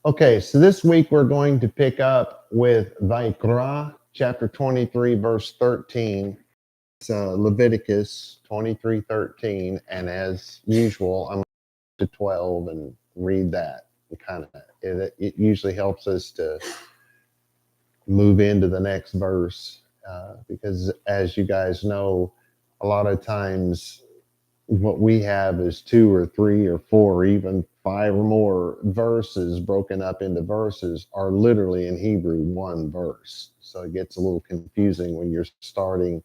Okay, so this week we're going to pick up with vaYiqra, chapter 23, verse 13. It's Leviticus 23:13, and as usual, I'm going to 12 and read that. And it usually helps us to move into the next verse because, as you guys know, a lot of times what we have is two or three or four, or even five or more verses broken up into verses are literally in Hebrew one verse. So it gets a little confusing when you're starting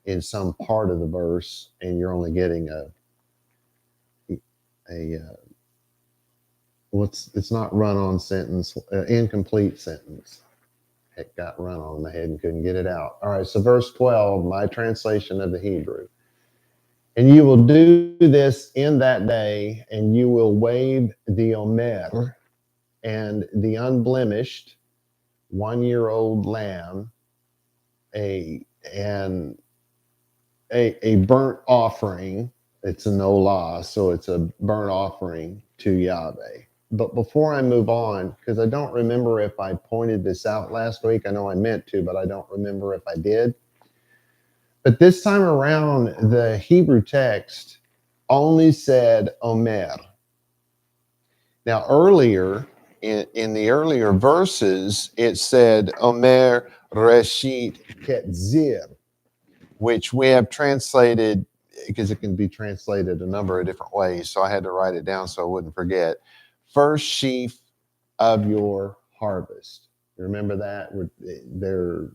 in some part of the verse and you're only getting a it's not run on sentence, incomplete sentence. It got run on in my head and couldn't get it out. All right, so verse 12, my translation of the Hebrew. And you will do this in that day, and you will wave the Omer and the unblemished 1-year-old lamb, a burnt offering. It's a nolah, so it's a burnt offering to Yahweh. But before I move on, because I don't remember if I pointed this out last week, I know I meant to, but I don't remember if I did. But this time around, the Hebrew text only said Omer. Now, earlier, in the earlier verses, it said Omer Reshit Ketzir, which we have translated, because it can be translated a number of different ways, so I had to write it down so I wouldn't forget. First sheaf of your harvest. Remember that? They're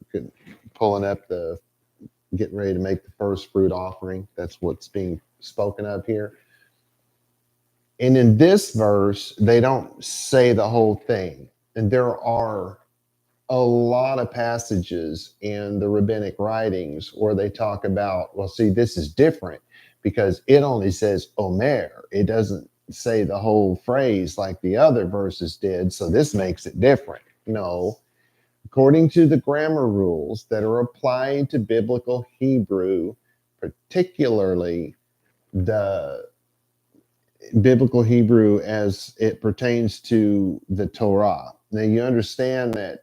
pulling up getting ready to make the first fruit offering. That's what's being spoken of here. And in this verse, they don't say the whole thing. And there are a lot of passages in the rabbinic writings where they talk about, well, see, this is different because it only says Omer. It doesn't say the whole phrase like the other verses did. So this makes it different. No. According to the grammar rules that are applied to biblical Hebrew, particularly the biblical Hebrew as it pertains to the Torah. Now, you understand that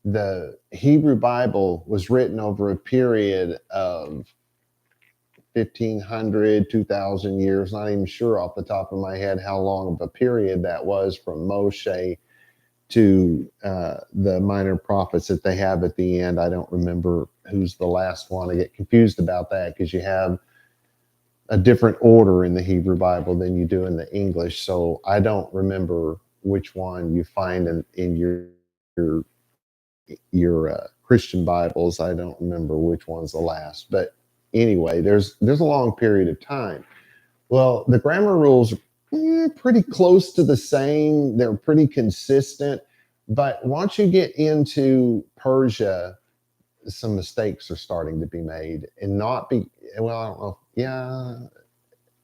the Hebrew Bible was written over a period of 1,500, 2,000 years. Not even sure off the top of my head how long of a period that was from Moshe to the minor prophets that they have at the end. I don't remember who's the last one. I get confused about that because you have a different order in the Hebrew Bible than you do in the English. So I don't remember which one you find in your Christian Bibles. I don't remember which one's the last. But anyway, there's a long period of time. Well, the grammar rules are pretty close to the same. They're pretty consistent. But once you get into Persia, some mistakes are starting to be made and not be, well, I don't know. Yeah,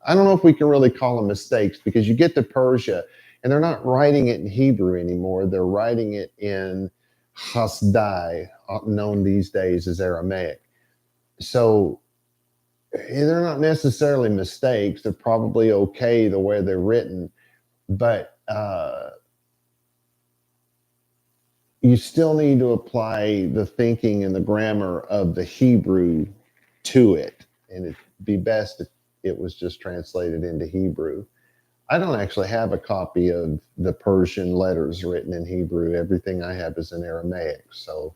I don't know if we can really call them mistakes because you get to Persia and they're not writing it in Hebrew anymore. They're writing it in Hasdai, known these days as Aramaic. So they're not necessarily mistakes. They're probably okay the way they're written, but you still need to apply the thinking and the grammar of the Hebrew to it. And it'd be best if it was just translated into Hebrew. I don't actually have a copy of the Persian letters written in Hebrew. Everything I have is in Aramaic. So,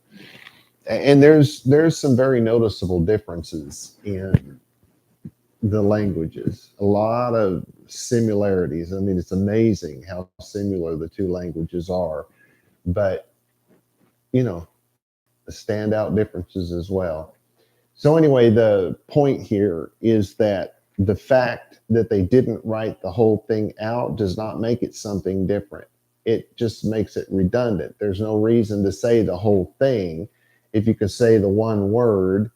and there's some very noticeable differences in the languages. A lot of similarities. I mean, it's amazing how similar the two languages are. But the standout differences as well. So anyway, the point here is that the fact that they didn't write the whole thing out does not make it something different. It just makes it redundant. There's no reason to say the whole thing. If you can say the one word,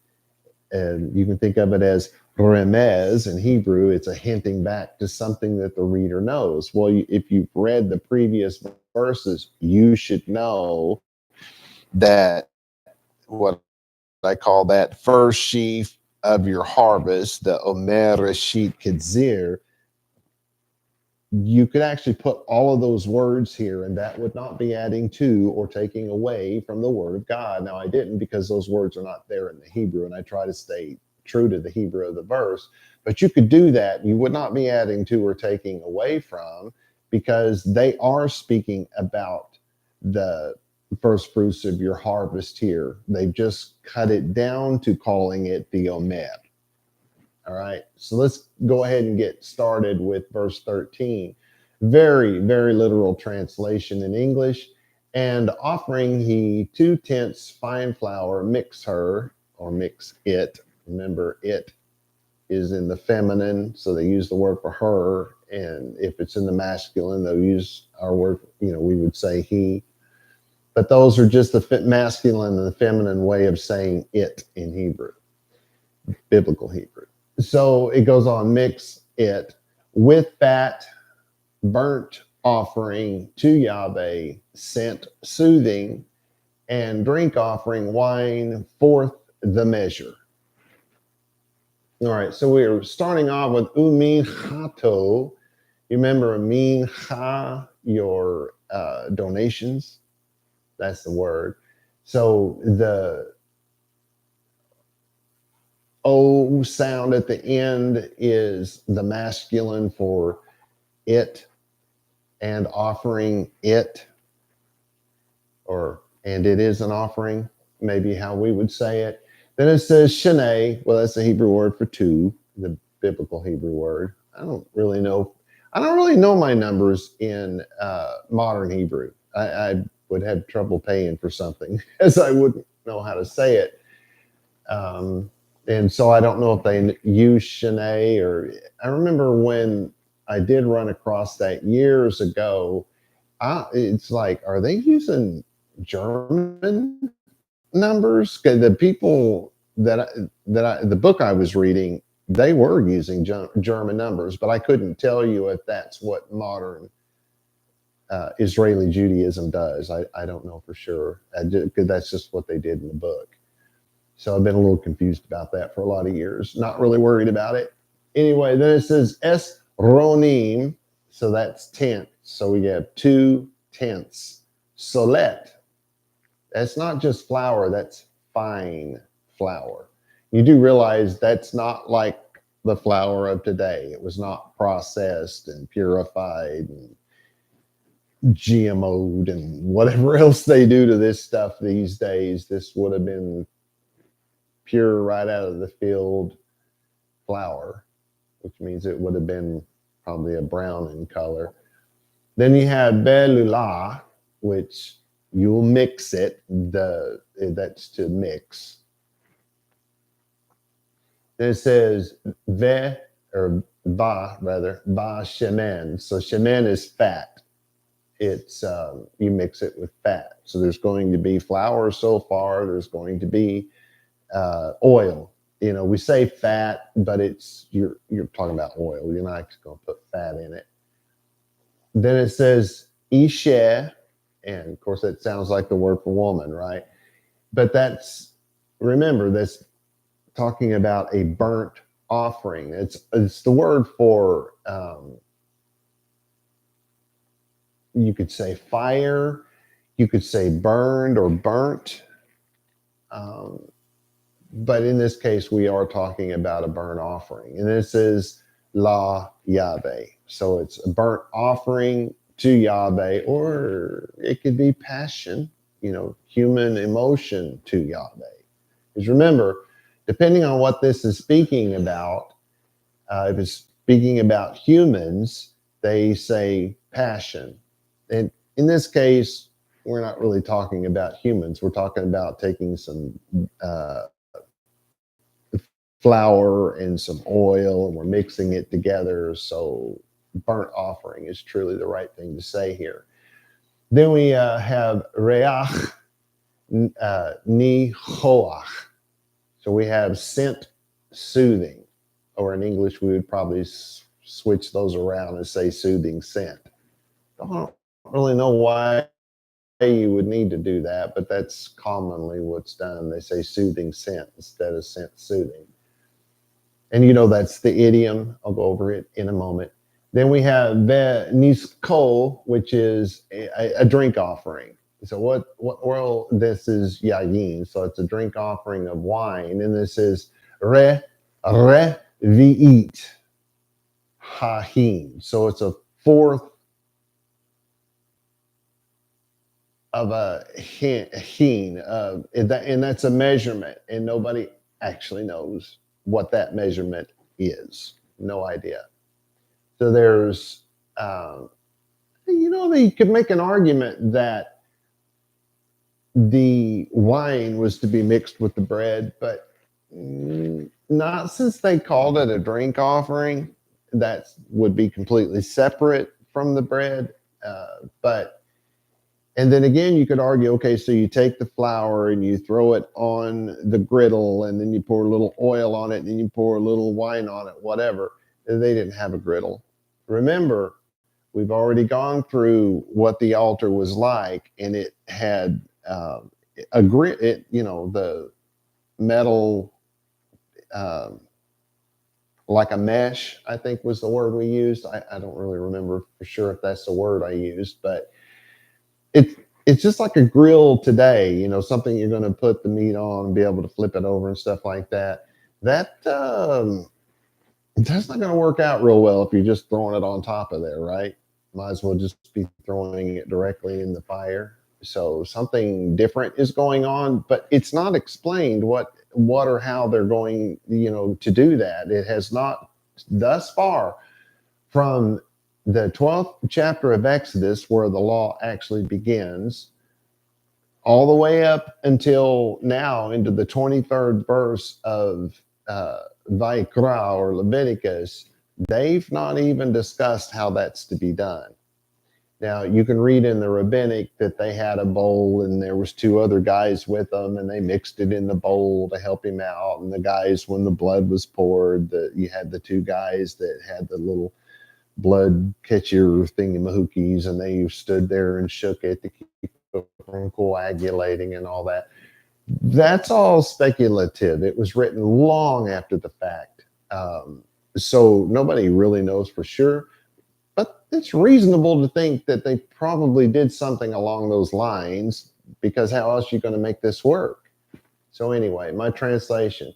and you can think of it as remez in Hebrew, it's a hinting back to something that the reader knows. Well, if you've read the previous verses, you should know that what I call that first sheaf of your harvest, the Omer Reshit Ketzir, you could actually put all of those words here, and that would not be adding to or taking away from the word of God. Now, I didn't, because those words are not there in the Hebrew, and I try to stay true to the Hebrew of the verse. But you could do that. You would not be adding to or taking away from, because they are speaking about the first fruits of your harvest here. They've just cut it down to calling it the Omer. All right, so let's go ahead and get started with verse 13. Very, very literal translation in English. And offering he 2 tenths fine flour, mix her, or mix it. Remember, it is in the feminine, so they use the word for her. And if it's in the masculine, they'll use our word, we would say he. But those are just the masculine and the feminine way of saying it in Hebrew, biblical Hebrew. So it goes on, mix it with that burnt offering to Yahweh, scent soothing, and drink offering, wine, fourth the measure. All right, so we're starting off with umin chato. You remember min cha, your donations? That's the word. So the O sound at the end is the masculine for it and offering it, and it is an offering, maybe how we would say it. Then it says shene. Well, that's the Hebrew word for two, the biblical Hebrew word. I don't really know my numbers in modern Hebrew. I would have trouble paying for something, as I wouldn't know how to say it. And so I don't know if they use Shanae, or I remember when I did run across that years ago. It's like, are they using German numbers? 'Cause the people the book I was reading, they were using German numbers, but I couldn't tell you if that's what modern Israeli Judaism does. I don't know for sure. That's just what they did in the book. So I've been a little confused about that for a lot of years. Not really worried about it. Anyway, then it says es ronim. So that's tenths. So we have 2 tenths. Solet. That's not just flour. That's fine flour. You do realize that's not like the flour of today. It was not processed and purified and GMO'd and whatever else they do to this stuff these days. This would have been pure right out of the field flour, which means it would have been probably a brown in color. Then you have belula, which you'll mix it. That's to mix. Then it says ve, or ba rather, ba shemen. So shemen is fat. It's you mix it with fat. So there's going to be flour so far. There's going to be oil. We say fat, but you're talking about oil. You're not actually going to put fat in it. Then it says ishe, and of course that sounds like the word for woman, right? But remember, that's talking about a burnt offering. It's the word for you could say fire, you could say burned or burnt. But in this case, we are talking about a burnt offering. And this is La Yahweh. So it's a burnt offering to Yahweh, or it could be passion, human emotion to Yahweh. Because remember, depending on what this is speaking about, if it's speaking about humans, they say passion. And in this case, we're not really talking about humans. We're talking about taking some flour and some oil, and we're mixing it together. So burnt offering is truly the right thing to say here. Then we have reach nihoach. So we have scent soothing, or in English, we would probably switch those around and say soothing scent. I don't really know why you would need to do that, but that's commonly what's done. They say soothing scent instead of scent soothing. And that's the idiom. I'll go over it in a moment. Then we have vaYiqra, which is a drink offering. So what oil? This is yayin. So it's a drink offering of wine. And this is vi'it hahin. So it's a fourth of a hin. And that's a measurement. And nobody actually knows what that measurement is. No idea. So there's, they could make an argument that the wine was to be mixed with the bread, but not since they called it a drink offering. That would be completely separate from the bread. And then again, you could argue, okay, so you take the flour and you throw it on the griddle, and then you pour a little oil on it, and then you pour a little wine on it, whatever. They didn't have a griddle. Remember, we've already gone through what the altar was like, and it had a grit, the metal, like a mesh, I think was the word we used. I don't really remember for sure if that's the word I used, but it's just like a grill today, something you're going to put the meat on and be able to flip it over and stuff like that. That's not going to work out real well if you're just throwing it on top of there, right? Might as well just be throwing it directly in the fire. So something different is going on, but it's not explained what or how they're going, to do that. It has not thus far from the 12th chapter of Exodus, where the law actually begins, all the way up until now into the 23rd verse of vaYiqra or Leviticus. They've not even discussed how that's to be done. Now, you can read in the rabbinic that they had a bowl and there was two other guys with them, and they mixed it in the bowl to help him out. And the guys, when the blood was poured, you had the two guys that had the little blood catcher thingy-mahookies, and they stood there and shook it to keep it from coagulating and all that. That's all speculative. It was written long after the fact. So nobody really knows for sure. But it's reasonable to think that they probably did something along those lines, because how else are you going to make this work? So anyway, my translation.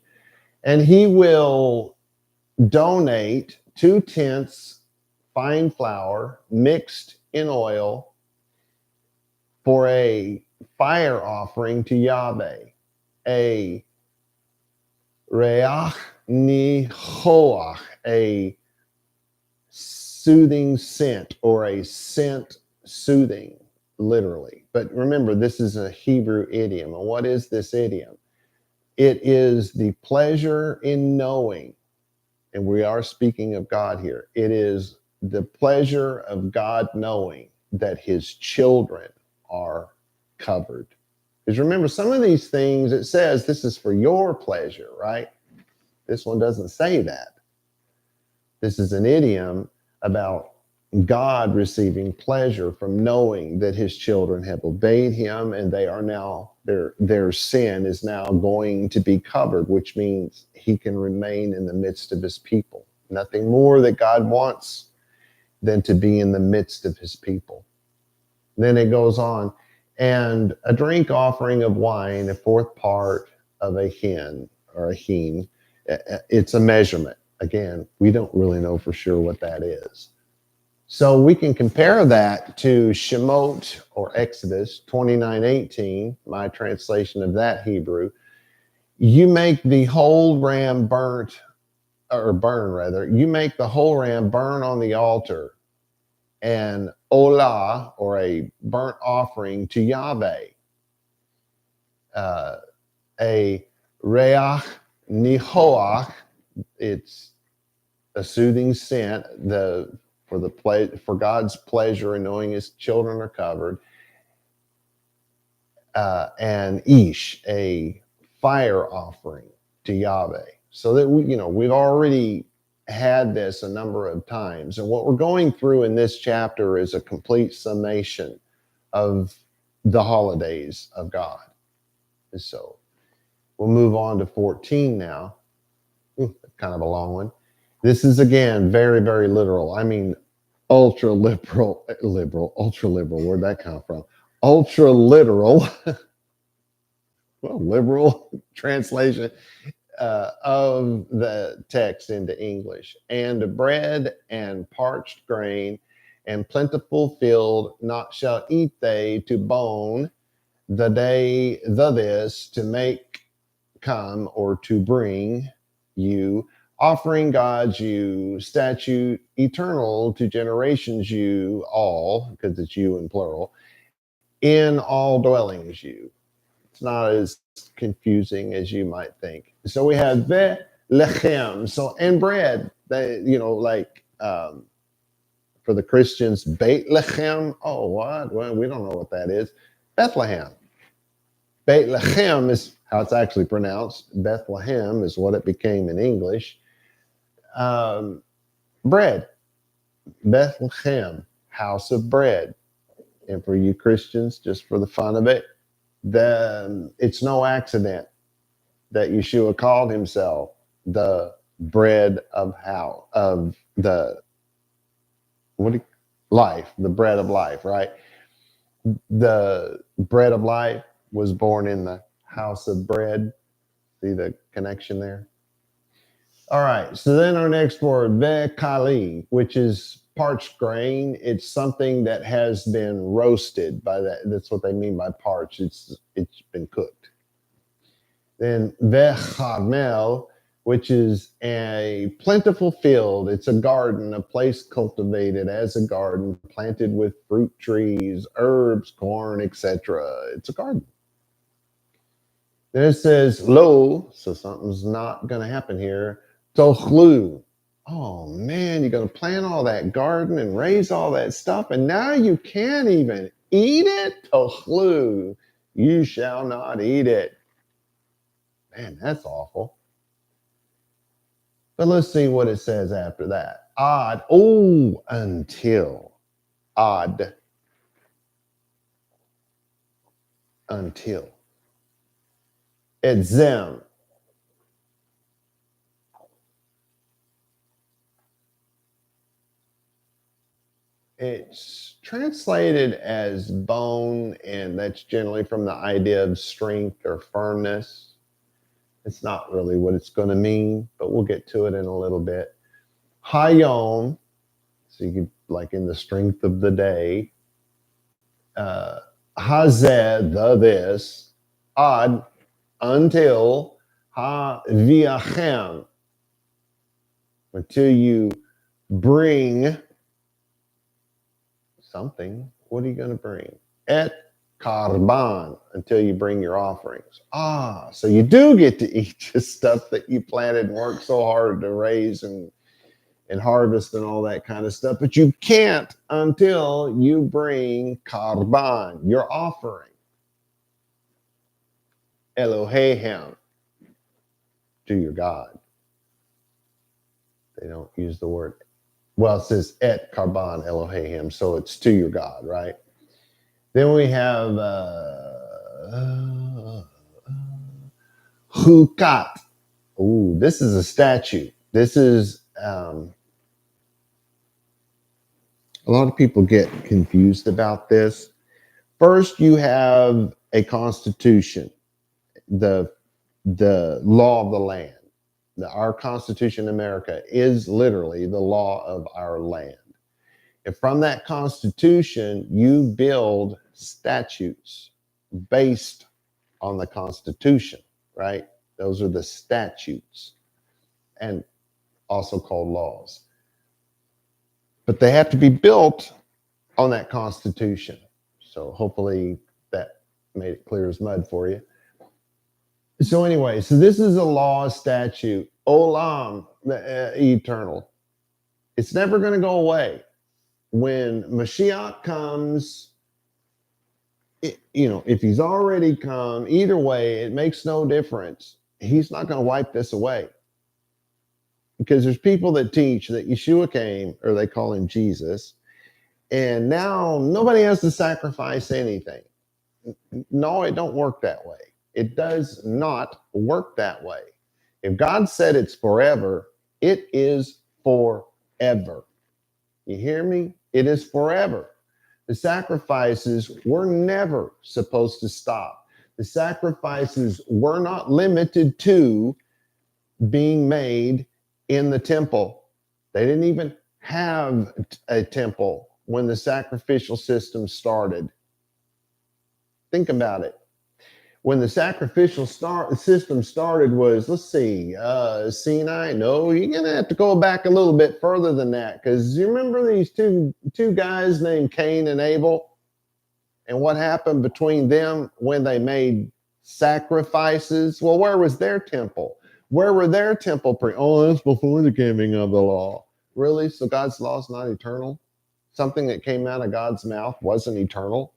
And he will donate 2 tenths fine flour mixed in oil for a fire offering to Yahweh, a reach nihoach, a soothing scent, or a scent soothing, literally. But remember, this is a Hebrew idiom. And what is this idiom? It is the pleasure in knowing, and we are speaking of God here. It is the pleasure of God knowing that his children are covered. Because remember, some of these things, it says this is for your pleasure, right? This one doesn't say that. This is an idiom about God receiving pleasure from knowing that his children have obeyed him, and they are now, their sin is now going to be covered, which means he can remain in the midst of his people. Nothing more that God wants than to be in the midst of his people. Then it goes on, and a drink offering of wine, a fourth part of a hin or a hin. It's a measurement. Again, we don't really know for sure what that is. So we can compare that to Shemot or Exodus 29:18, my translation of that Hebrew. You make the whole ram burn, you make the whole ram burn on the altar, and olah, or a burnt offering to Yahweh, a reach nihoach, it's a soothing scent, for God's pleasure in knowing his children are covered, and ish, a fire offering to Yahweh. So that we've already had this a number of times, and what we're going through in this chapter is a complete summation of the holidays of God. So we'll move on to 14 now. Kind of a long one. This is, again, very, very literal. I mean, ultra liberal. Where'd that come from? Ultra literal, well, liberal translation of the text into English. And bread and parched grain and plentiful field not shall eat they to bone the day the this to make come or to bring you offering gods you statute eternal to generations you all because it's you in plural in all dwellings you. It's not as confusing as you might think. So we have ve lechem, so and bread. They, like for the Christians, Beit Lechem. Oh, what? Well, we don't know what that is. Bethlehem. Beit Lechem is how it's actually pronounced. Bethlehem is what it became in English. Bread. Bethlehem, house of bread. And for you Christians, just for the fun of it, it's no accident that Yeshua called himself the bread of life, the bread of life, right? The bread of life was born in the house of bread. See the connection there? All right. So then our next word, vekali, which is parched grain. It's something that has been roasted by that. That's what they mean by parched. It's been cooked. Then vechamel, which is a plentiful field. It's a garden, a place cultivated as a garden, planted with fruit trees, herbs, corn, etc. It's a garden. Then it says lo, so something's not going to happen here. Tochlu. Oh man, you're going to plant all that garden and raise all that stuff, and now you can't even eat it? Tochlu. You shall not eat it. Man, that's awful. But let's see what it says after that. Odd. Oh, until. Odd. Until. Edzem. It's translated as bone, and that's generally from the idea of strength or firmness. It's not really what it's going to mean, but we'll get to it in a little bit. Hayom, so you could, like in the strength of the day. Hazeh, the this. Ad, until. Ha-viachem, until you bring something. What are you going to bring? Et karban, until you bring your offerings. So you do get to eat the stuff that you planted and worked so hard to raise and harvest and all that kind of stuff, but you can't until you bring karban, your offering. Elohehem, to your God. They don't use the word. Well, it says et karban Elohehem, so it's to your God, right? Then we have hukat. Ooh, this is a statute. This is a lot of people get confused about this. First, you have a constitution, the law of the land. Our Constitution in America is literally the law of our land. And from that Constitution, you build statutes based on the Constitution, right? Those are the statutes, and also called laws. But they have to be built on that Constitution. So hopefully that made it clear as mud for you. So anyway, so this is a law, statute, olam, eternal. It's never going to go away. When Mashiach comes, if he's already come, either way, it makes no difference. He's not going to wipe this away. Because there's people that teach that Yeshua came, or they call him Jesus, and now nobody has to sacrifice anything. No, it don't work that way. It does not work that way. If God said it's forever, it is forever. You hear me? It is forever. The sacrifices were never supposed to stop. The sacrifices were not limited to being made in the temple. They didn't even have a temple when the sacrificial system started. Think about it. When the sacrificial system started was, let's see, Sinai. No, you're going to have to go back a little bit further than that, because you remember these two guys named Cain and Abel, and what happened between them when they made sacrifices? Well, where was their temple? Where were their temple Oh, that's before the giving of the law. Really? So God's law is not eternal? Something that came out of God's mouth wasn't eternal?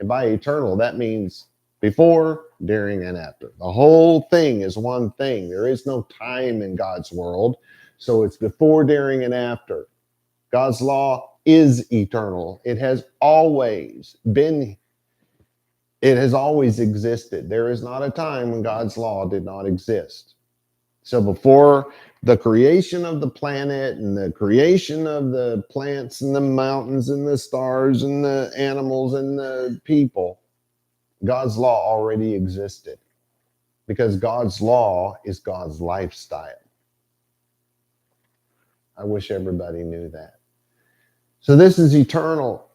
And by eternal, that means before, during, and after. The whole thing is one thing. There is no time in God's world. So it's before, during, and after. God's law is eternal. It has always been, it has always existed. There is not a time when God's law did not exist. So before the creation of the planet and the creation of the plants and the mountains and the stars and the animals and the people, God's law already existed, because God's law is God's lifestyle. I wish everybody knew that. So this is eternal.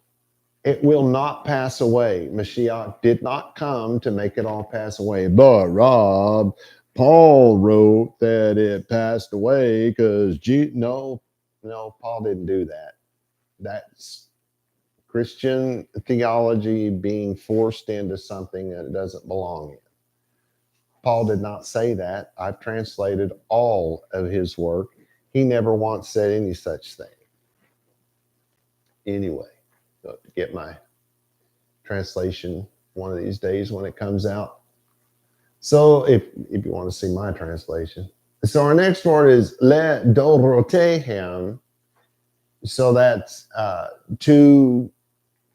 It will not pass away. Mashiach did not come to make it all pass away. But Rob, Paul wrote that it passed away because no, Paul didn't do that. That's Christian theology being forced into something that it doesn't belong in. Paul did not say that. I've translated all of his work. He never once said any such thing. Anyway, so to get my translation one of these days when it comes out. So if you want to see my translation. So our next word is le dorotehem. So that's 2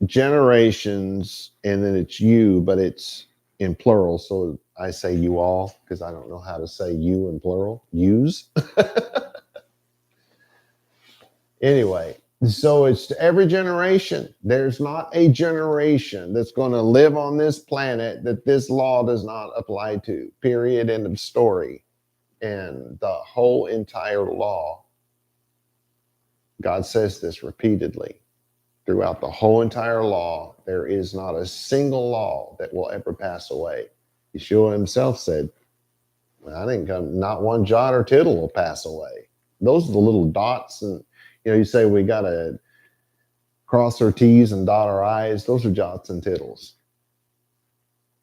generations, and then it's you, but it's in plural. So I say you all because I don't know how to say you in plural. Yous. Anyway, so it's to every generation. There's not a generation that's going to live on this planet that this law does not apply to. Period. End of story. And the whole entire law, God says this repeatedly. Throughout the whole entire law, there is not a single law that will ever pass away. Yeshua himself said, I think not one jot or tittle will pass away. Those are the little dots, and you say we got to cross our T's and dot our I's. Those are jots and tittles.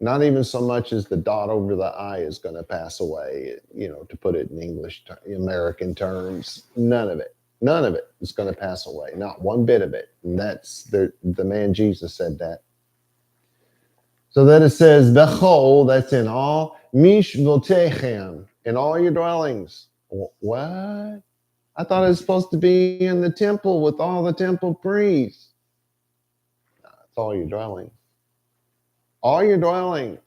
Not even so much as the dot over the I is going to pass away, to put it in English, American terms. None of it. None of it is going to pass away. Not one bit of it. And that's the man Jesus said that. So then it says, Bechol, that's in all, mishvotechem, in all your dwellings. What? I thought it was supposed to be in the temple with all the temple priests. No, it's all your dwellings. All your dwellings.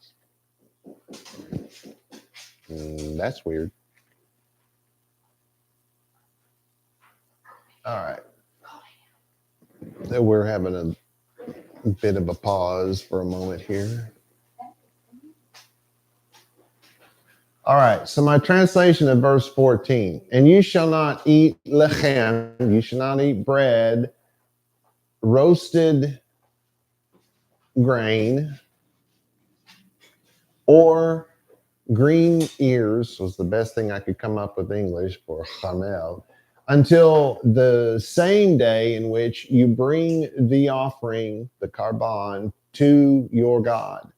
That's weird. All right. So we're having a bit of a pause for a moment here. All right, so my translation of verse 14. And you shall not eat lechem, you shall not eat bread, roasted grain, or green ears was the best thing I could come up with English for chamel, until the same day in which you bring the offering, the karban, to your God.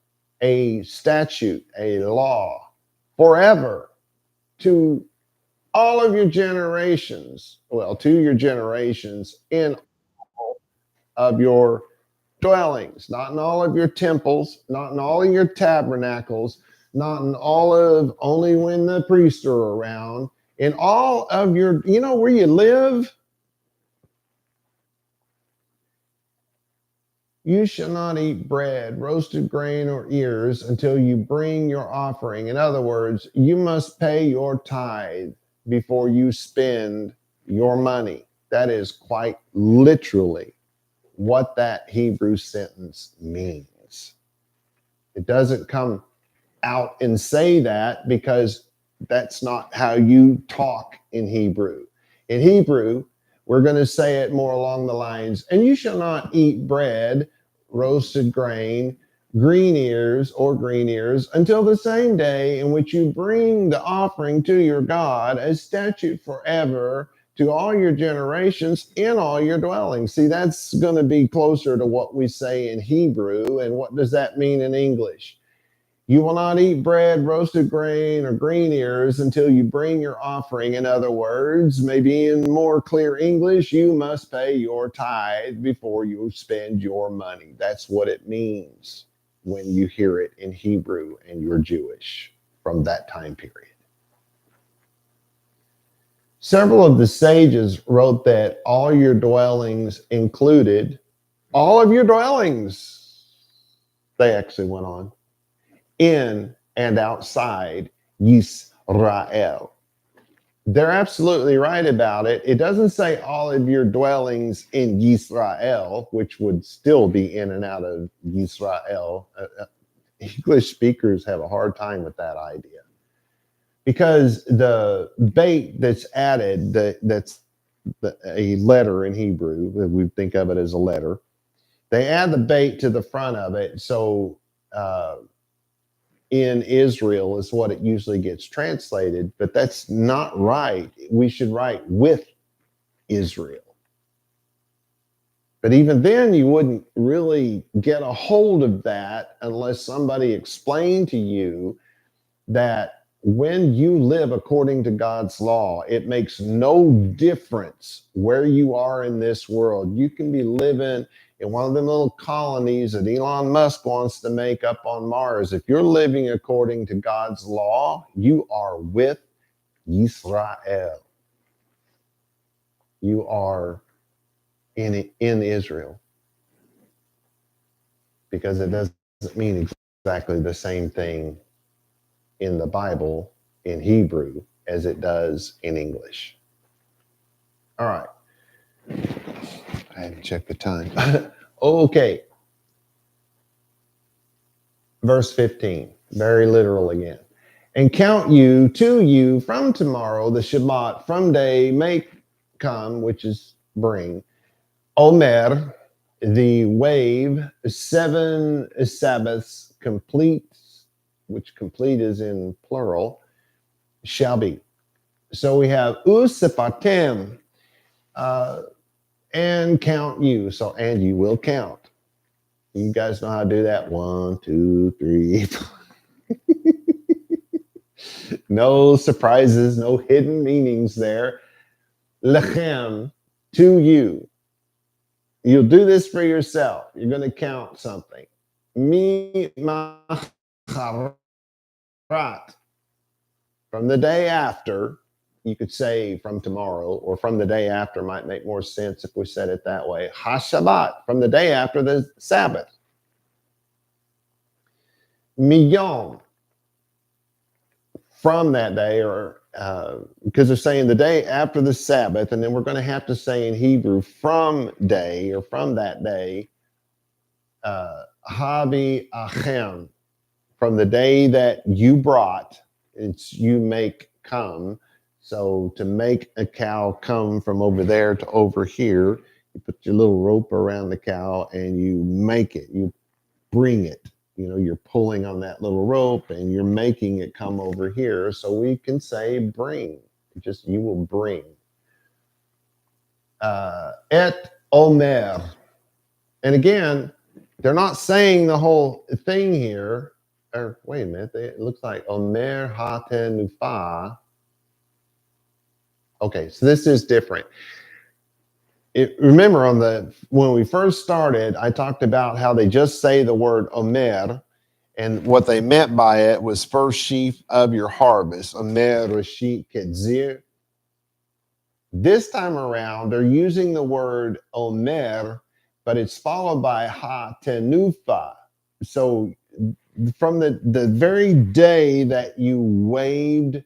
A statute, a law, forever, to all of your generations, to your generations in all of your dwellings, not in all of your temples, not in all of your tabernacles, not in all of only when the priests are around, in all of your, where you live. You shall not eat bread, roasted grain, or ears until you bring your offering. In other words, you must pay your tithe before you spend your money. That is quite literally what that Hebrew sentence means. It doesn't come out and say that because that's not how you talk in Hebrew. In Hebrew, we're going to say it more along the lines, and you shall not eat bread, roasted grain, green ears until the same day in which you bring the offering to your God as statute forever to all your generations in all your dwellings. See, that's going to be closer to what we say in Hebrew. And what does that mean in English? You will not eat bread, roasted grain, or green ears until you bring your offering. In other words, maybe in more clear English, you must pay your tithe before you spend your money. That's what it means when you hear it in Hebrew and you're Jewish from that time period. Several of the sages wrote that all your dwellings included all of your dwellings, they actually went on, in and outside Yisrael. They're absolutely right about it. It doesn't say all of your dwellings in Yisrael, which would still be in and out of Yisrael. English speakers have a hard time with that idea because the bait that's added, a letter in Hebrew, we think of it as a letter. They add the bait to the front of it, so in Israel is what it usually gets translated, but that's not right. We should write with Israel. But even then, you wouldn't really get a hold of that unless somebody explained to you that when you live according to God's law, it makes no difference where you are in this world. You can be living in one of the little colonies that Elon Musk wants to make up on Mars. If you're living according to God's law, you are with Israel. You are in Israel. Because it doesn't mean exactly the same thing in the Bible in Hebrew as it does in English. All right. I haven't checked the time. Okay. Verse 15, very literal again. And count you to you from tomorrow, the Shabbat, from day make come, which is bring. Omer, the wave, 7 Sabbaths complete, which complete is in plural, shall be. So we have usepatem, and count you. So, and you will count. You guys know how to do that. 1, 2, 3. No surprises, no hidden meanings there. Lechem, to you. You'll do this for yourself. You're going to count something. Mi macharat, from the day after. You could say from tomorrow, or from the day after might make more sense if we said it that way. HaShabbat, from the day after the Sabbath. Miyom, from that day, or because they're saying the day after the Sabbath, and then we're going to have to say in Hebrew from day, or from that day, Habi Achem, from the day that you brought, it's you make come. So to make a cow come from over there to over here, you put your little rope around the cow and you make it, you bring it. You know, you're pulling on that little rope and you're making it come over here. So we can say bring, just you will bring. Et omer. And again, they're not saying the whole thing here. Or wait a minute, it looks like omer hatenufa. Okay, so this is different. Remember when we first started, I talked about how they just say the word omer, and what they meant by it was first sheaf of your harvest. Omer reshit ketzir. This time around, they're using the word omer, but it's followed by ha tenufa. So from the very day that you waved,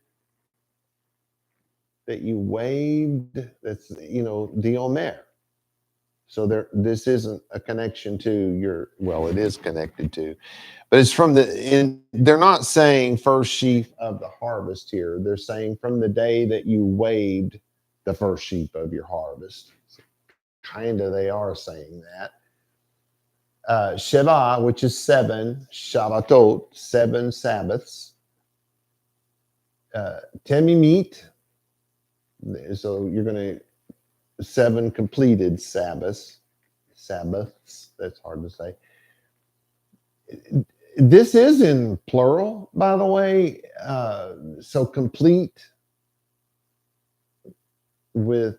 that's, the omer. So this isn't a connection to your, well, it is connected to, but it's from they're not saying first sheaf of the harvest here. They're saying from the day that you waved the first sheaf of your harvest. So kind of, they are saying that. Sheva, which is 7, Shabbatot, 7 Sabbaths. Temimit, so you're going to 7 completed Sabbaths. That's hard to say. This is in plural, by the way. So complete with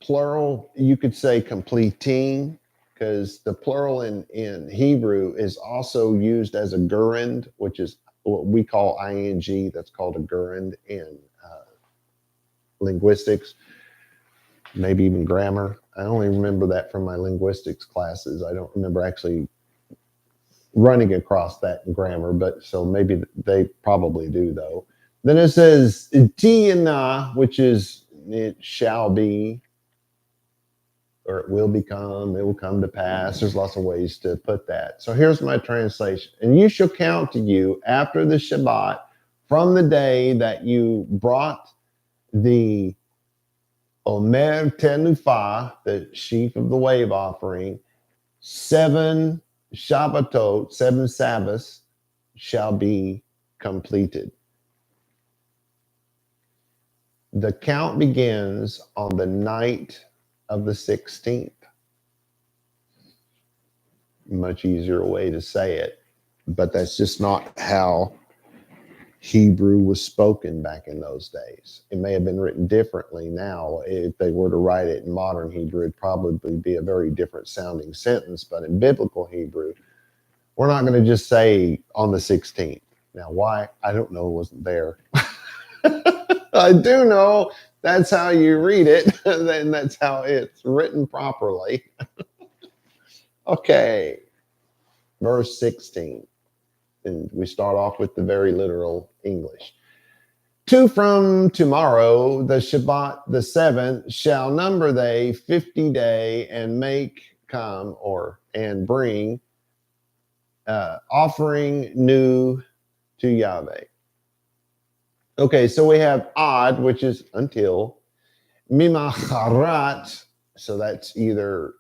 plural, you could say completing, because the plural in Hebrew is also used as a gerund, which is what we call ing. That's called a gerund in linguistics, maybe even grammar. I only remember that from my linguistics classes. I don't remember actually running across that in grammar, but so maybe they probably do, though. Then it says tina, which is it shall be, or it will become, it will come to pass. There's lots of ways to put that. So here's my translation. And you shall count to you after the Shabbat from the day that you brought the Omer Tenufah, the sheaf of the wave offering, 7 Shabbatot, 7 Sabbaths shall be completed. The count begins on the night of the 16th. Much easier way to say it, but that's just not how Hebrew was spoken back in those days. It may have been written differently now. If they were to write it in modern Hebrew, it'd probably be a very different sounding sentence, but in biblical Hebrew, we're not going to just say on the 16th. Now, why? I don't know. It wasn't there. I do know that's how you read it, and that's how it's written properly. Okay, verse 16. And we start off with the very literal English. 2 from tomorrow, the Shabbat, the 7th, shall number they 50 day and make come and bring offering new to Yahweh. Okay, so we have ad, which is until, mimacharat, so that's either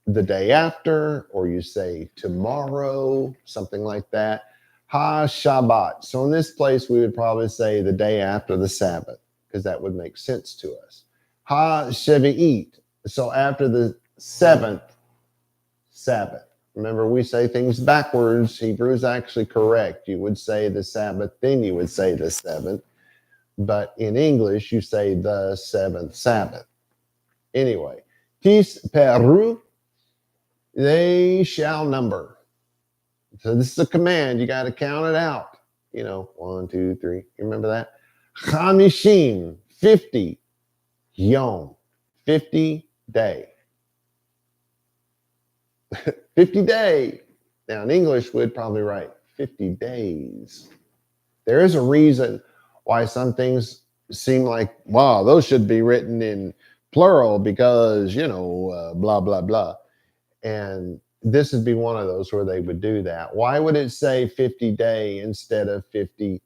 the day after, or you say tomorrow, something like that. Ha Shabbat. So in this place, we would probably say the day after the Sabbath, because that would make sense to us. Ha Shevi'it. So after the 7th Sabbath. Remember, we say things backwards. Hebrew is actually correct. You would say the Sabbath, then you would say the 7th. But in English, you say the 7th Sabbath. Anyway, tis peru, they shall number. So this is a command. You got to count it out. 1, 2, 3. You remember that? Chamishim, 50. Yom, 50 day. 50 day. Now in English, we'd probably write 50 days. There is a reason why some things seem like, wow, those should be written in plural because, blah, blah, blah. And this would be one of those where they would do that. Why would it say 50 day instead of 50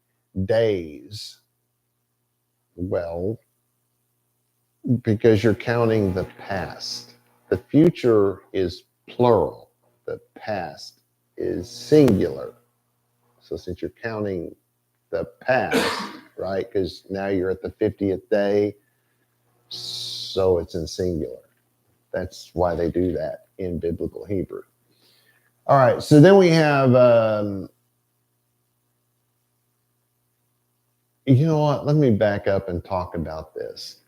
days? Well, because you're counting the past. The future is plural. The past is singular. So since you're counting the past, right? Because now you're at the 50th day, so it's in singular. That's why they do that in biblical Hebrew. All right, so then we have, you know what? Let me back up and talk about this.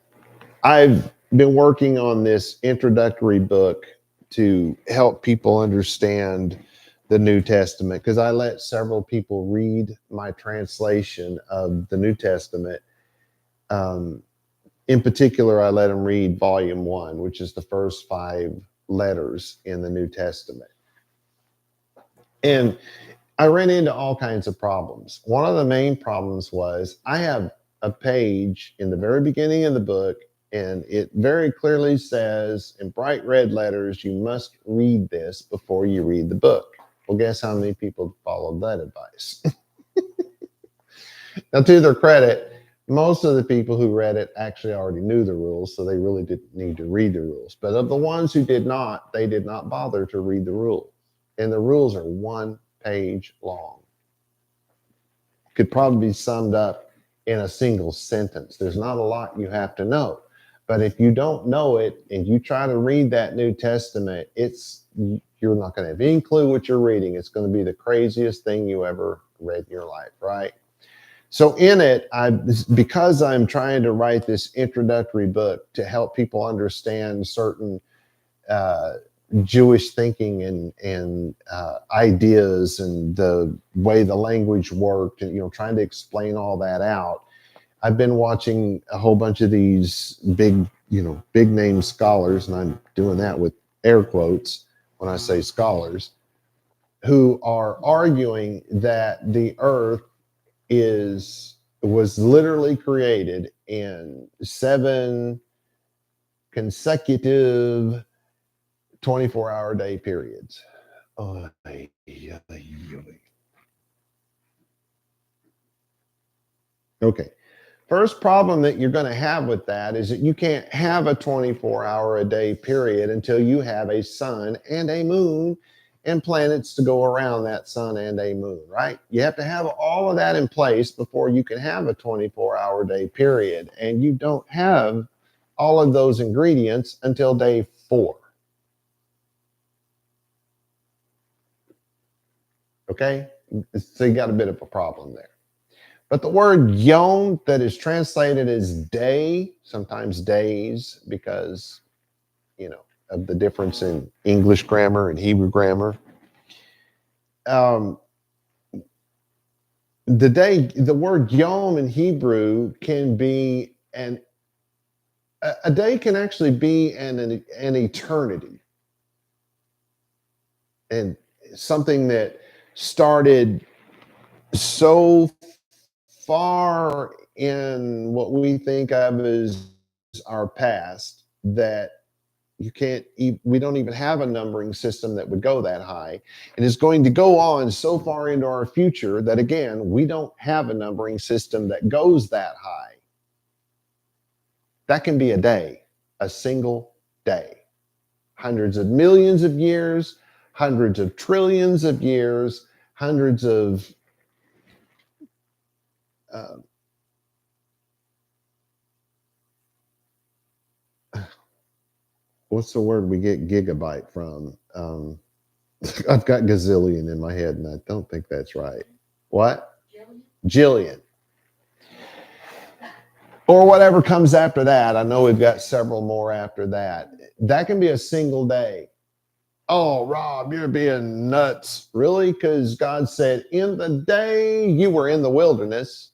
I've been working on this introductory book to help people understand the New Testament, because I let several people read my translation of the New Testament. In particular, I let them read Volume 1, which is the first 5 letters in the New Testament. And I ran into all kinds of problems. One of the main problems was I have a page in the very beginning of the book, And it very clearly says in bright red letters, you must read this before you read the book. Well, guess how many people followed that advice? Now, to their credit, most of the people who read it actually already knew the rules, so they really didn't need to read the rules. But of the ones who did not, they did not bother to read the rules. And the rules are 1 page long. Could probably be summed up in a single sentence. There's not a lot you have to know. But if you don't know it and you try to read that New Testament, you're not going to have any clue what you're reading. It's going to be the craziest thing you ever read in your life, right? So in it, because I'm trying to write this introductory book to help people understand certain Jewish thinking and ideas and the way the language worked, and trying to explain all that out. I've been watching a whole bunch of these big name scholars, and I'm doing that with air quotes when I say scholars, who are arguing that the earth was literally created in 7 consecutive 24-hour day periods. Okay. First problem that you're going to have with that is that you can't have a 24-hour a day period until you have a sun and a moon and planets to go around that sun and a moon, right? You have to have all of that in place before you can have a 24-hour day period. And you don't have all of those ingredients until day 4. Okay? So you got a bit of a problem there. But the word yom that is translated as day, sometimes days, because, of the difference in English grammar and Hebrew grammar. The word yom in Hebrew can be a day can actually be an eternity. And something that started so far in what we think of as our past that we don't even have a numbering system that would go that high, and it's going to go on so far into our future that, again, we don't have a numbering system that goes that high. That can be a day, a single day. Hundreds of millions of years, hundreds of trillions of years, hundreds of what's the word we get gigabyte from? I've got gazillion in my head, and I don't think that's right. What? Jillion. Or whatever comes after that. I know we've got several more after that. That can be a single day. Oh, Rob, you're being nuts. Really? Because God said, in the day you were in the wilderness,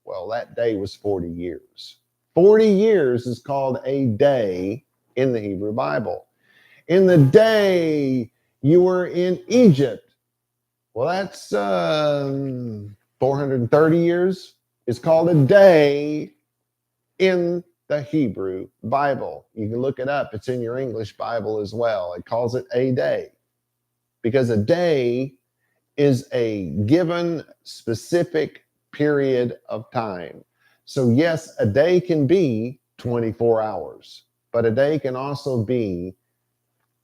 well, that day was 40 years. 40 years is called a day in the Hebrew Bible. In the day you were in Egypt, well, that's 430 years. It's called a day in the Hebrew Bible. You can look it up. It's in your English Bible as well. It calls it a day because a day is a given specific period of time. So yes, a day can be 24 hours, but a day can also be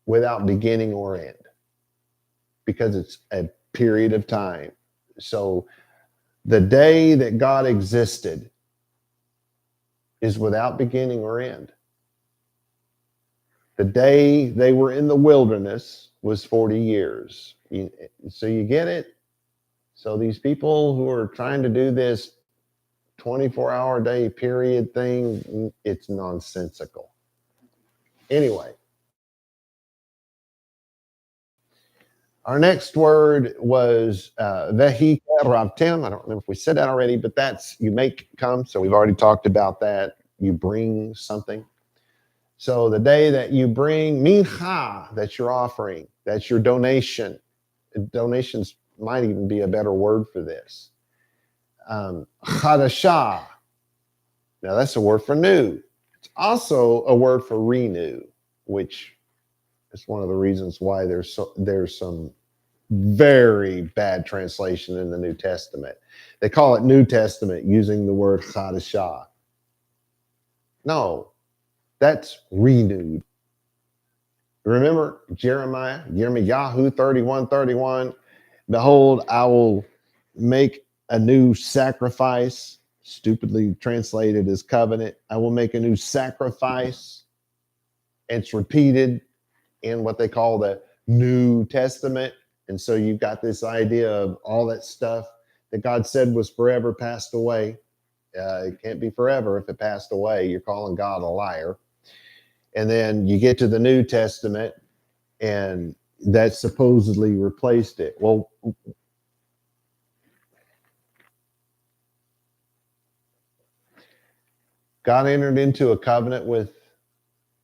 without beginning or end because it's a period of time. So the day that God existed is without beginning or end. The day they were in the wilderness was 40 years. So you get it? So these people who are trying to do this 24-hour day period thing, it's nonsensical. Anyway, our next word was vaYiqra. Tim, I don't remember if we said that already, but that's you make come. So we've already talked about that. You bring something. So the day that you bring mincha, that's your offering, that's your donation. Donations might even be a better word for this. Chadashah. Now that's a word for new. It's Also, a word for renew, which is one of the reasons why there's some very bad translation in the New Testament. They call it New Testament using the word chadashah. No, that's renewed. Remember Yirmiyahu 31:31. Behold, I will make a new sacrifice, stupidly translated as covenant. I will make a new sacrifice. It's repeated in what they call the New Testament. And so you've got this idea of all that stuff that God said was forever passed away. It can't be forever. If it passed away, you're calling God a liar. And then you get to the New Testament, and that supposedly replaced it. Well, God entered into a covenant with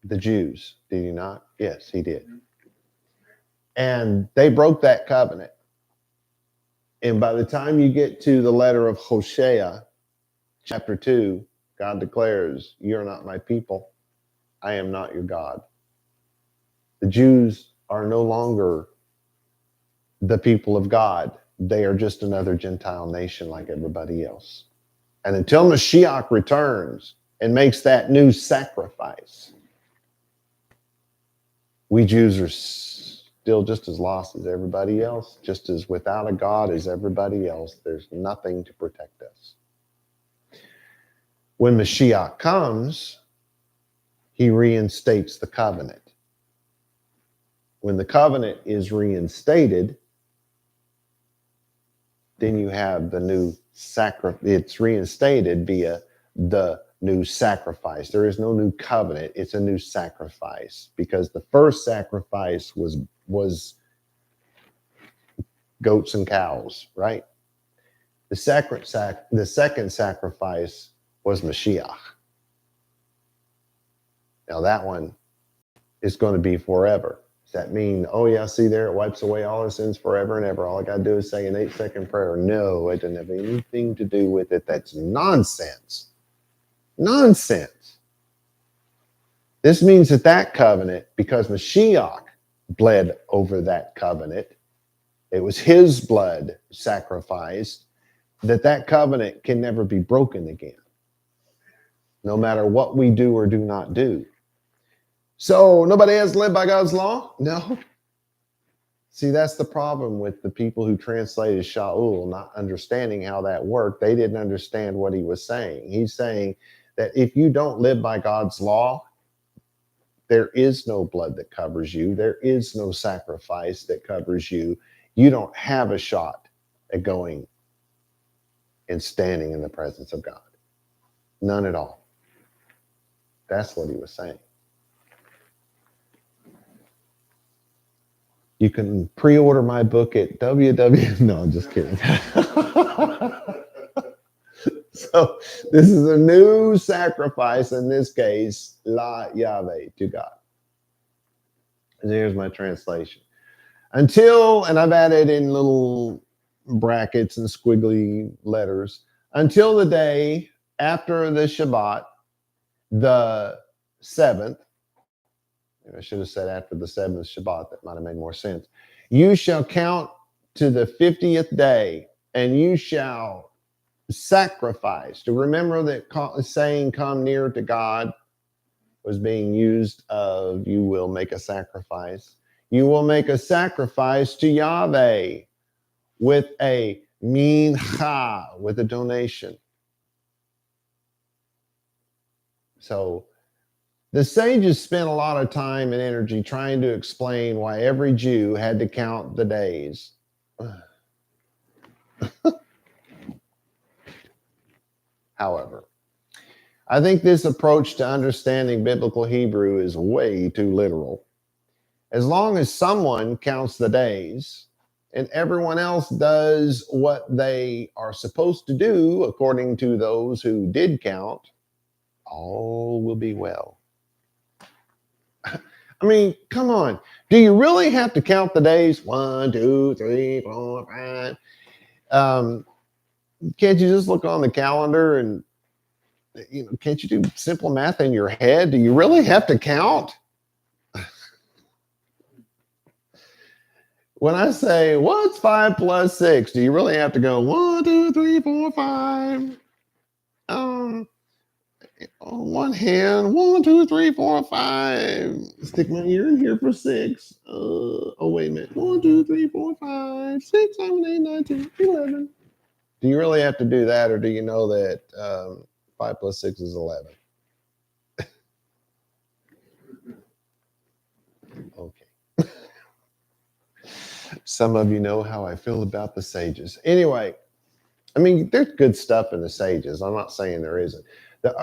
the Jews, did he not? Yes, he did. And they broke that covenant. And by the time you get to the letter of Hosea, chapter 2, God declares, you're not my people. I am not your God. The Jews are no longer the people of God. They are just another Gentile nation like everybody else. And until Mashiach returns and makes that new sacrifice, we Jews are still just as lost as everybody else, just as without a God as everybody else. There's nothing to protect us. When Mashiach comes, he reinstates the covenant. When the covenant is reinstated, then you have the new sacrifice. It's reinstated via the new sacrifice. There is no new covenant. It's a new sacrifice, because the first sacrifice was goats and cows, right? The second sacrifice was Mashiach. Now that one is going to be forever. Does that mean, oh yeah, see there, it wipes away all our sins forever and ever? All I got to do is say an 8-second prayer. No, it doesn't have anything to do with it. That's nonsense. Nonsense. This means that covenant, because Mashiach bled over that covenant, it was his blood sacrificed, that covenant can never be broken again, no matter what we do or do not do. So nobody has lived by God's law? No. See, that's the problem with the people who translated Shaul, not understanding how that worked. They didn't understand what he was saying. He's saying that if you don't live by God's law, there is no blood that covers you. There is no sacrifice that covers you. You don't have a shot at going and standing in the presence of God. None at all. That's what he was saying. You can pre-order my book at www. No, I'm just kidding. So this is a new sacrifice, in this case, La Yahweh, to God. And here's my translation. Until, and I've added in little brackets and squiggly letters, until the day after the Shabbat, the 7th, I should have said after the 7th Shabbat, that might have made more sense. You shall count to the 50th day, and you shall sacrifice. To remember that saying come near to God was being used of you will make a sacrifice. You will make a sacrifice to Yahweh with a mincha, with a donation. So the sages spent a lot of time and energy trying to explain why every Jew had to count the days. However, I think this approach to understanding biblical Hebrew is way too literal. As long as someone counts the days and everyone else does what they are supposed to do according to those who did count, all will be well. I mean, come on. Do you really have to count the days? 1, 2, 3, 4, 5. Can't you just look on the calendar and Can't you do simple math in your head? Do you really have to count? When I say, what's 5 plus 6? Do you really have to go 1, 2, 3, 4, 5? On one hand, 1, 2, 3, 4, 5. Stick my ear in here for 6. Wait a minute. 1, 2, 3, 4, 5, 6, 7, 8, 9, 10, 11. Do you really have to do that, or do you know that 5 plus 6 is 11? Okay. Some of you know how I feel about the sages. Anyway, I mean, there's good stuff in the sages. I'm not saying there isn't.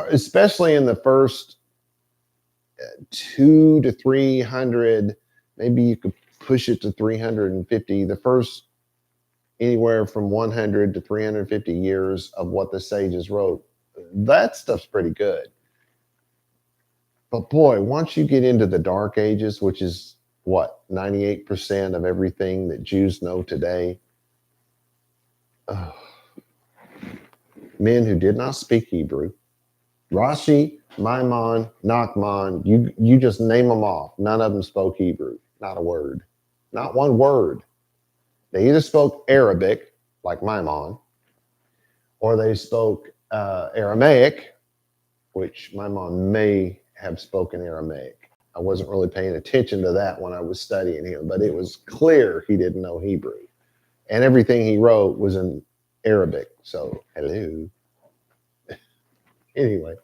Especially in the first 200 to 300, maybe you could push it to 350. The first anywhere from 100 to 350 years of what the sages wrote, that stuff's pretty good. But boy, once you get into the Dark Ages, which is what, 98% of everything that Jews know today, men who did not speak Hebrew, Rashi, Maimon, Nachman, you just name them off. None of them spoke Hebrew, not a word, not one word. They either spoke Arabic, like Maimon, or they spoke Aramaic, which Maimon may have spoken Aramaic. I wasn't really paying attention to that when I was studying him, but it was clear he didn't know Hebrew. And everything he wrote was in Arabic. So, hello. Anyway.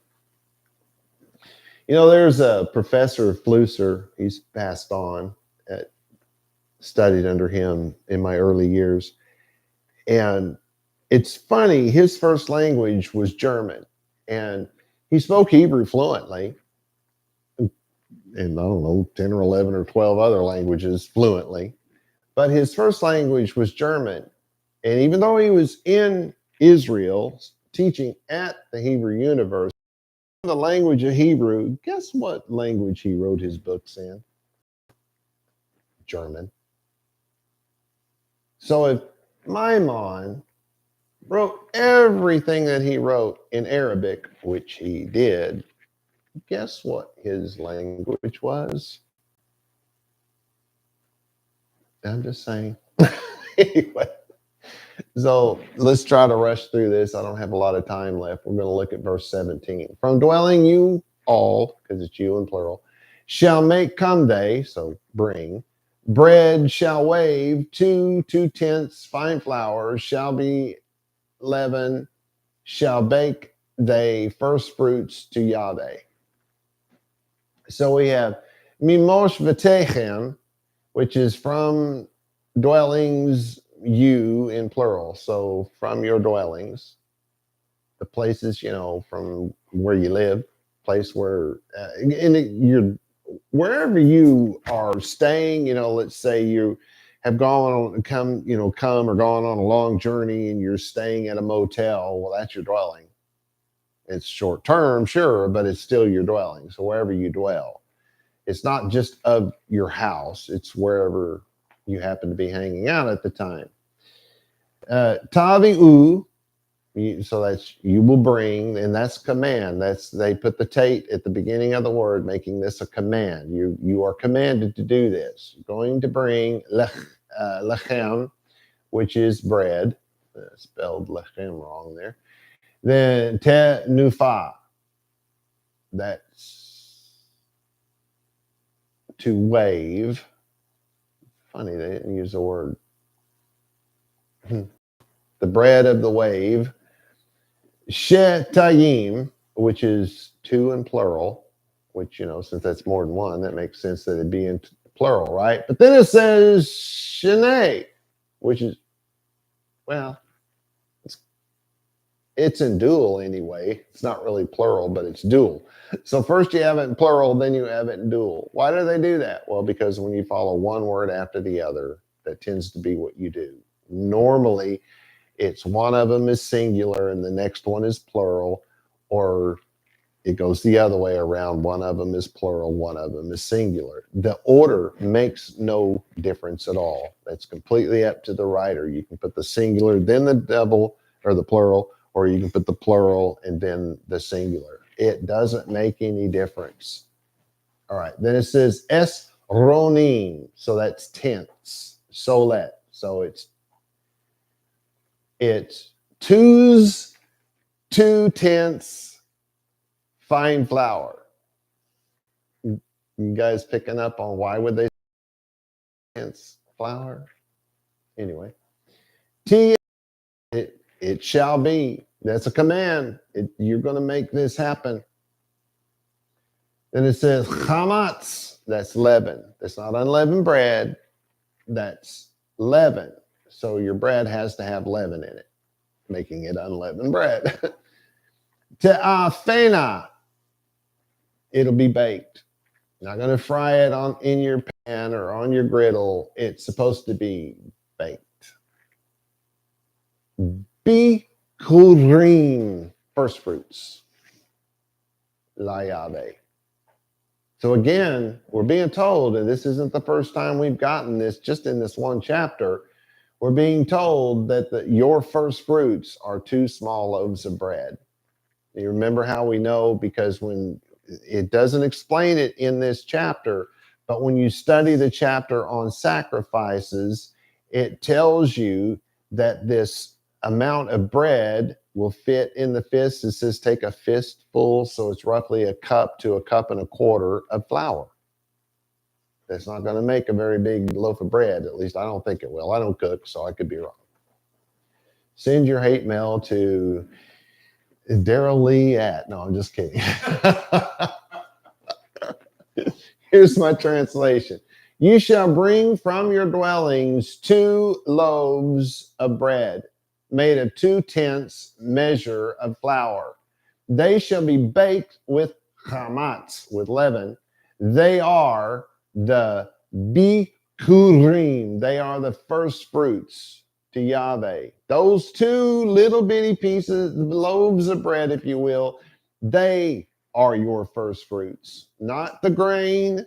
There's a professor Flusser. He's passed on. Studied under him in my early years. And it's funny, his first language was German. And he spoke Hebrew fluently. And I don't know, 10 or 11 or 12 other languages fluently. But his first language was German. And even though he was in Israel teaching at the Hebrew University, the language of Hebrew, guess what language he wrote his books in? German. So if Maimon wrote everything that he wrote in Arabic, which he did, guess what his language was? I'm just saying. Anyway, so let's try to rush through this. I don't have a lot of time left. We're going to look at verse 17. From dwelling you all, because it's you in plural, shall make come they, so bring, bread shall wave, 2 tenths fine flour shall be leaven, shall bake they first fruits to Yahweh. So we have mimosh v'techem, which is from dwellings, you in plural. So from your dwellings, the places, from where you live, place where, wherever you are staying, let's say you have come or gone on a long journey and you're staying at a motel. Well, that's your dwelling. It's short term, sure, but it's still your dwelling. So wherever you dwell, it's not just of your house, it's wherever you happen to be hanging out at the time. Tavi'u, so that's you will bring, and that's command. They put the tate at the beginning of the word, making this a command. You are commanded to do this. You're going to bring lechem, which is bread. Spelled lechem wrong there. Then te nufa, that's to wave. Funny, they didn't use the word. The bread of the wave. Shetayim, which is 2 in plural, which, since that's more than one, that makes sense that it'd be in plural, right? But then it says shenay, which is, well, it's in dual anyway. It's not really plural, but it's dual. So first you have it in plural, then you have it in dual. Why do they do that? Well, because when you follow one word after the other, that tends to be what you do. Normally, it's one of them is singular and the next one is plural, or it goes the other way around. One of them is plural, one of them is singular. The order makes no difference at all. That's completely up to the writer. You can put the singular, then the double or the plural, or you can put the plural and then the singular. It doesn't make any difference. All right. Then it says esronim. So that's tenths. Solet. So it's twos, 2/10 fine flour. You guys picking up on why would they tenths flour? Anyway. It shall be. That's a command. You're going to make this happen. Then it says chametz. That's leaven. That's not unleavened bread. That's leaven. So your bread has to have leaven in it, making it unleavened bread. Te'afena. It'll be baked. Not going to fry it in your pan or on your griddle. It's supposed to be baked. Bikurim, first fruits. Layave. So again, we're being told, and this isn't the first time we've gotten this, just in this one chapter, we're being told that your first fruits are 2 small loaves of bread. You remember how we know, because when it doesn't explain it in this chapter, but when you study the chapter on sacrifices, it tells you that this amount of bread will fit in the fist. It says take a fistful, so it's roughly a cup to a cup and a quarter of flour. That's not going to make a very big loaf of bread. At least I don't think it will. I don't cook, so I could be wrong. Send your hate mail to Daryl Lee at. No, I'm just kidding. Here's my translation. You shall bring from your dwellings 2 loaves of bread, made of 2/10 measure of flour. They shall be baked with chametz, with leaven. They are the bikurim. They are the first fruits to Yahweh. Those 2 little bitty pieces, loaves of bread, if you will, they are your first fruits. Not the grain,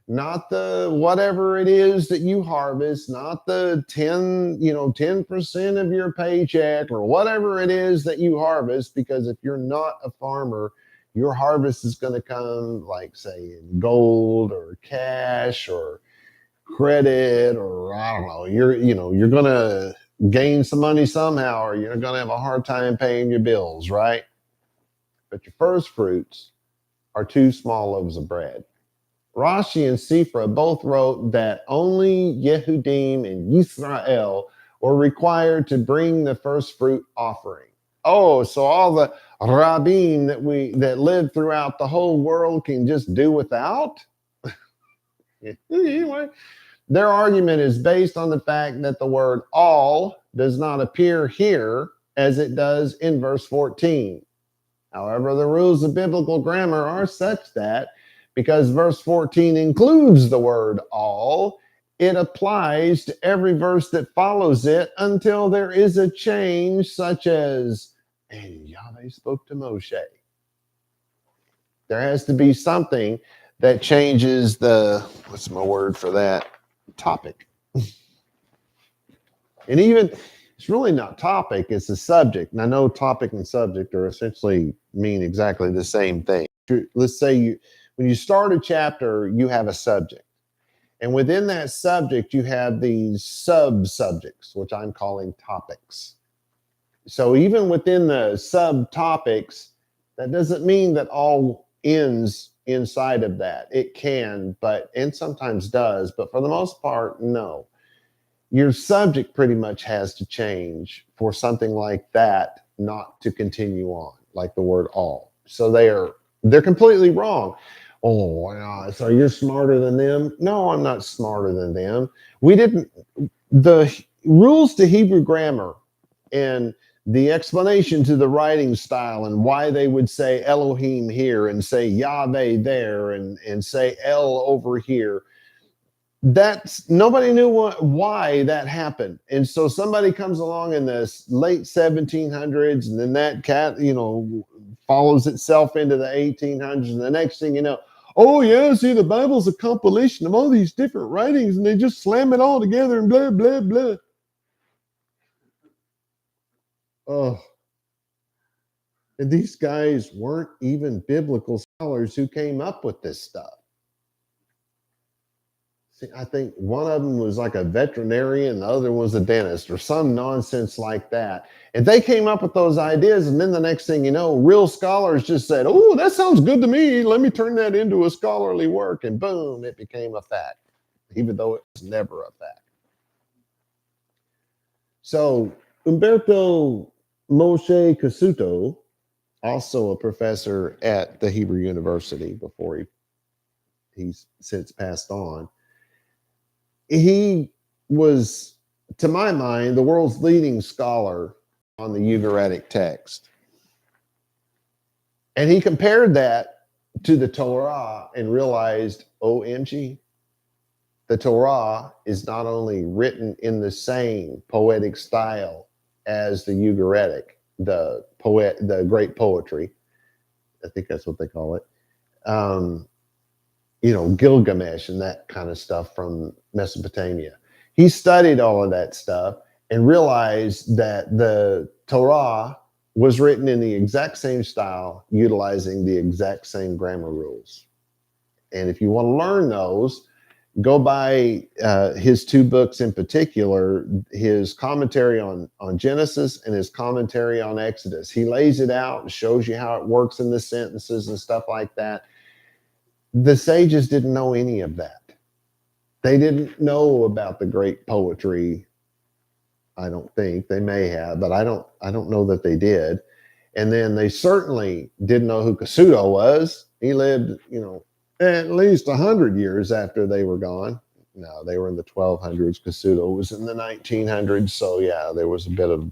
not the whatever it is that you harvest, not the 10% of your paycheck or whatever it is that you harvest, because if you're not a farmer, your harvest is going to come, like, say, in gold or cash or credit, or I don't know, you're going to gain some money somehow, or you're going to have a hard time paying your bills, right? But your first fruits are 2 small loaves of bread. Rashi and Sifra both wrote that only Yehudim and Yisrael were required to bring the first fruit offering. Oh, so all the rabbim that live throughout the whole world can just do without? Anyway, their argument is based on the fact that the word all does not appear here as it does in verse 14. However, the rules of biblical grammar are such that because verse 14 includes the word all, it applies to every verse that follows it until there is a change, such as, and Yahweh spoke to Moshe. There has to be something that changes what's my word for that? Topic. And even, it's really not topic, it's a subject. And I know topic and subject are essentially mean exactly the same thing. Let's say when you start a chapter, you have a subject. And within that subject, you have these sub-subjects, which I'm calling topics. So even within the subtopics, that doesn't mean that all ends inside of that. It can, and sometimes does, but for the most part, no. Your subject pretty much has to change for something like that not to continue on, like the word all. So they're completely wrong. Oh, so you're smarter than them? No, I'm not smarter than them. The rules to Hebrew grammar and the explanation to the writing style and why they would say Elohim here and say Yahweh there and say El over here, that's nobody knew why that happened. And so somebody comes along in the late 1700s, and then that follows itself into the 1800s, and the next thing you know, oh yeah, see, the Bible's a compilation of all these different writings, and they just slam it all together and blah blah blah. Oh, And these guys weren't even biblical scholars who came up with this stuff. See, I think one of them was like a veterinarian, the other was a dentist or some nonsense like that. And they came up with those ideas. And then the next thing you know, real scholars just said, oh, that sounds good to me. Let me turn that into a scholarly work. And boom, it became a fact, even though it was never a fact. So Umberto Moshe Casuto, also a professor at the Hebrew University before he's since passed on, he was, to my mind, the world's leading scholar on the Ugaritic text. And he compared that to the Torah and realized, OMG, the Torah is not only written in the same poetic style as the Ugaritic, the great poetry. I think that's what they call it. Gilgamesh and that kind of stuff from Mesopotamia. He studied all of that stuff and realized that the Torah was written in the exact same style, utilizing the exact same grammar rules. And if you want to learn those, go buy his two books in particular, his commentary on Genesis and his commentary on Exodus. He lays it out and shows you how it works in the sentences and stuff like that. The sages didn't know any of that. They didn't know about the great poetry. I don't think they may have, but I don't know that they did. And then they certainly didn't know who Casuto was. He lived, at least 100 years after they were gone. No, they were in the 1200s. Casuto was in the 1900s. So yeah, there was a bit of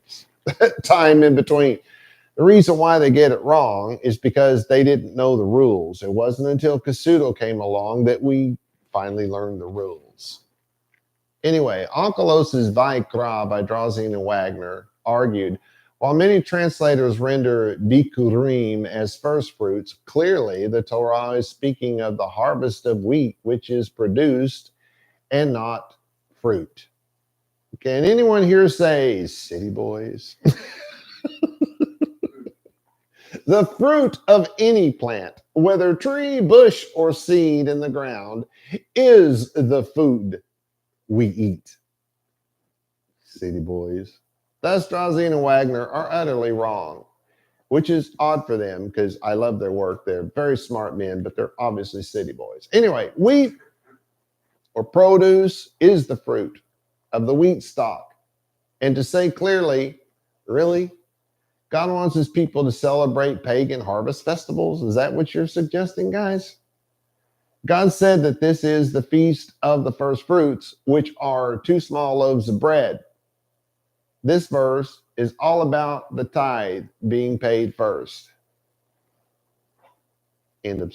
time in between. The reason why they get it wrong is because they didn't know the rules. It wasn't until Casuto came along that we finally learned the rules. Anyway, Onkelos's vaYiqra by Drauzine and Wagner argued, while many translators render bikurim as first fruits, clearly the Torah is speaking of the harvest of wheat, which is produced and not fruit. Can anyone here say, city boys? The fruit of any plant, whether tree, bush, or seed in the ground, is the food we eat. City boys. Thus, Drauzine and Wagner are utterly wrong, which is odd for them because I love their work. They're very smart men, but they're obviously city boys. Anyway, wheat or produce is the fruit of the wheat stalk. And to say clearly, really, God wants his people to celebrate pagan harvest festivals? Is that what you're suggesting, guys? God said that this is the feast of the first fruits, which are 2 small loaves of bread. This verse is all about the tithe being paid first. End of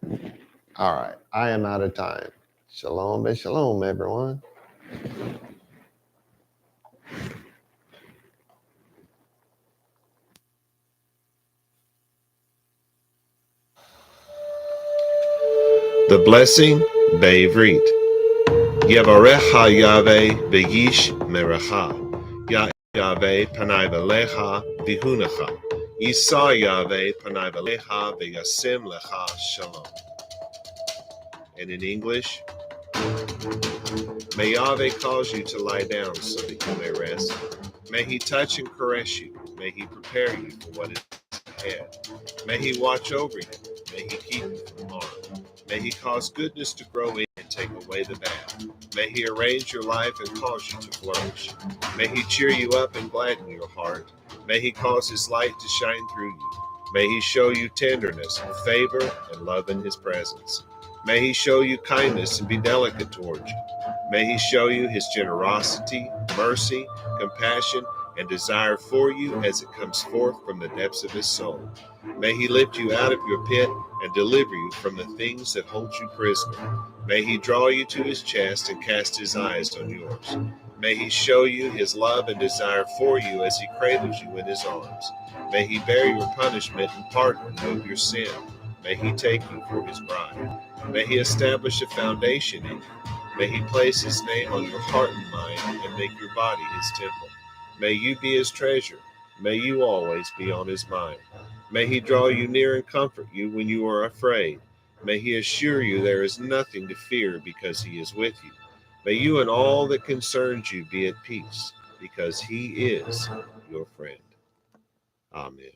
story. All right, I am out of time. Shalom, shalom, everyone. The blessing, Be'ivrit. Yavarecha Yahweh beyish merecha. Yahweh panai v'lecha vihunecha. Yisa Yahweh panai v'lecha v'yasim lecha shalom. And in English, may Yahweh cause you to lie down so that you may rest. May he touch and caress you. May he prepare you for what is ahead. May he watch over you. May he keep you from harm. May he cause goodness to grow in and take away the bad. May he arrange your life and cause you to flourish. May he cheer you up and gladden your heart. May he cause his light to shine through you. May he show you tenderness and favor and love in his presence. May he show you kindness and be delicate towards you. May he show you his generosity, mercy, compassion, and desire for you as it comes forth from the depths of his soul. May he lift you out of your pit and deliver you from the things that hold you prisoner. May he draw you to his chest and cast his eyes on yours. May he show you his love and desire for you as he cradles you in his arms. May he bear your punishment and pardon remove your sin. May he take you for his bride. May he establish a foundation in you. May he place his name on your heart and mind and make your body his temple. May you be his treasure. May you always be on his mind. May he draw you near and comfort you when you are afraid. May he assure you there is nothing to fear because he is with you. May you and all that concerns you be at peace because he is your friend. Amen.